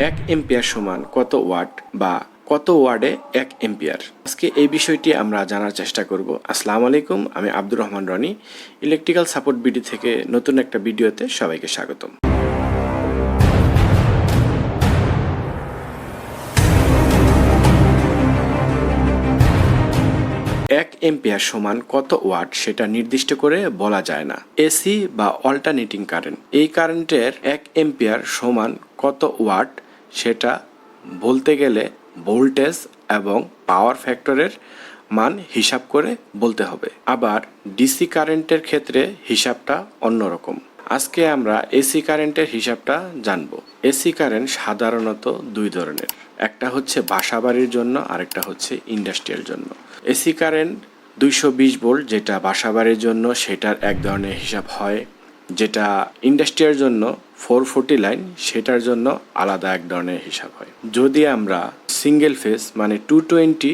এক এম্পিয়ার সমান কত ওয়াট বা কত ওয়ার্ডে এক এম্পিয়ার। আজকে এই বিষয়টি আমরা জানার চেষ্টা করব। আসসালামু আলাইকুম, আমি Abdur Rahman Roni, electrical support BD থেকে নতুন একটা ভিডিওতে সবাইকে স্বাগতম। এক এম্পিয়ার সমান কত ওয়াট সেটা নির্দিষ্ট করে বলা যায় না। এসি বা অল্টারনেটিং কারেন্ট, এই কারেন্টের এক এম্পিয়ার সমান কত ওয়াট সেটা বলতে গেলে ভোল্টেজ এবং পাওয়ার ফ্যাক্টরের মান হিসাব করে বলতে হবে। আবার ডিসি কারেন্টের ক্ষেত্রে হিসাবটা অন্যরকম। আজকে আমরা এসি কারেন্টের হিসাবটা জানব। এসি কারেন্ট সাধারণত দুই ধরনের, একটা হচ্ছে বাসাবাড়ির জন্য, আরেকটা হচ্ছে ইন্ডাস্ট্রিয়াল জন্য। এসি কারেন্ট 220 ভোল্ট যেটা বাসাবাড়ির জন্য, সেটার এক ধরনের হিসাব হয়। যেটা ইন্ডাস্ট্রিয়াল জন্য 440 লাইন, সেটার জন্য আলাদা এক ধরনের হিসাব হয়। যদি আমরা সিঙ্গেল ফেজ মানে 220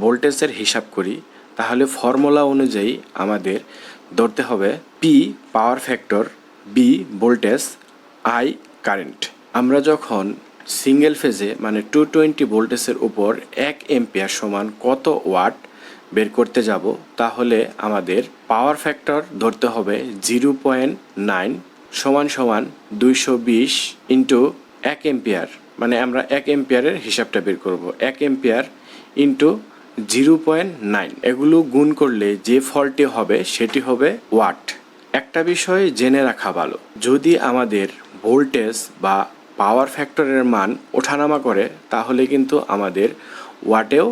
ভোল্টেজের হিসাব করি, তাহলে ফর্মুলা অনুযায়ী আমাদের ধরতে হবে P power factor, V voltage, I current. আমরা যখন সিঙ্গেল ফেজে মানে 220 ভোল্টেজের উপর এক এম্পিয়ার সমান কত ওয়াট বের করতে যাব, তাহলে আমাদের পাওয়ার ফ্যাক্টর ধরতে হবে 0.9 সমান সমান 220 ইন্টু এক এম্পিয়ার, মানে আমরা এক এম্পিয়ারের হিসাবটা বের করব। এক এম্পিয়ার ইন্টু 0.9, এগুলো গুণ করলে যে ফলটি হবে সেটি হবে ওয়াট। একটা বিষয় জেনে রাখা ভালো, যদি আমাদের ভোল্টেজ বা পাওয়ার ফ্যাক্টরের মান ওঠানামা করে, তাহলে কিন্তু আমাদের ওয়াটেও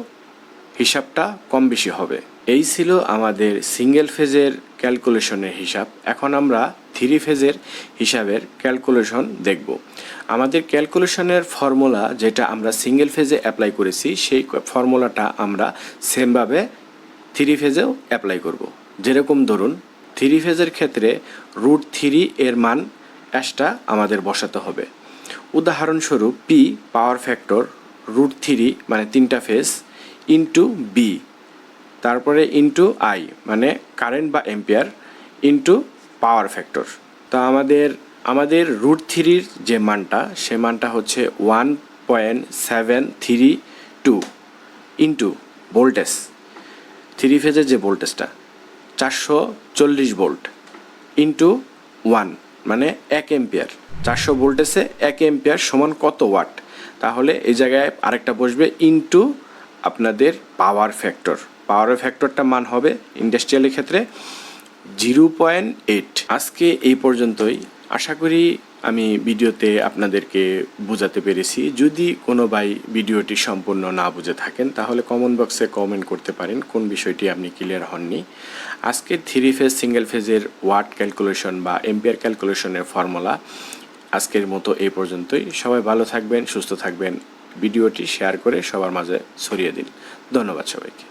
হিসাবটা কম বেশি হবে। এই ছিল আমাদের সিঙ্গেল ফেজের ক্যালকুলেশনের হিসাব। এখন আমরা থ্রি ফেজের হিসাবের ক্যালকুলেশন দেখব। আমাদের ক্যালকুলেশনের ফর্মুলা যেটা আমরা সিঙ্গেল ফেজে অ্যাপ্লাই করেছি, সেই ফর্মুলাটা আমরা সেমভাবে থ্রি ফেজেও অ্যাপ্লাই করব। যেরকম ধরুন, থ্রি ফেজের ক্ষেত্রে √3 এর মান অ্যাশটা আমাদের বসাতে হবে। উদাহরণস্বরূপ পি পাওয়ার ফ্যাক্টর √3 মানে 3টা ফেজ ইন্টু বি, তারপরে ইন্টু আই মানে কারেন্ট বা এম্পিয়ার, ইন্টু পাওয়ার ফ্যাক্টর। তা আমাদের √3 যে মানটা, সে মানটা হচ্ছে 1.732 ইন্টু ভোল্টেজ, থ্রি ফেজের যে ভোল্টেজটা 440 ভোল্ট ইন্টু 1 মানে এক এম্পিয়ার। 400 ভোল্টেজে এক এম্পিয়ার সমান কত ওয়াট, তাহলে এই জায়গায় আরেকটা বসবে ইন্টু আপনাদের পাওয়ার ফ্যাক্টর। পাওয়ার ফ্যাক্টরটা মান হবে ইন্ডাস্ট্রিয়ালের ক্ষেত্রে 0.8। আজকে এই পর্যন্তই। আশা করি আমি ভিডিওতে আপনাদেরকে বোঝাতে পেরেছি। যদি কোনো ভাই ভিডিওটি সম্পূর্ণ না বুঝে থাকেন, তাহলে কমেন্ট বক্সে কমেন্ট করতে পারেন কোন বিষয়টি আপনি ক্লিয়ার হননি। আজকের থ্রি ফেজ সিঙ্গেল ফেজের ওয়াট ক্যালকুলেশন বা এম্পিয়ার ক্যালকুলেশনের ফর্মুলা আজকের মতো এই পর্যন্তই। সবাই ভালো থাকবেন, সুস্থ থাকবেন। ভিডিওটি শেয়ার করে সবার মাঝে ছড়িয়ে দিন। ধন্যবাদ সবাইকে।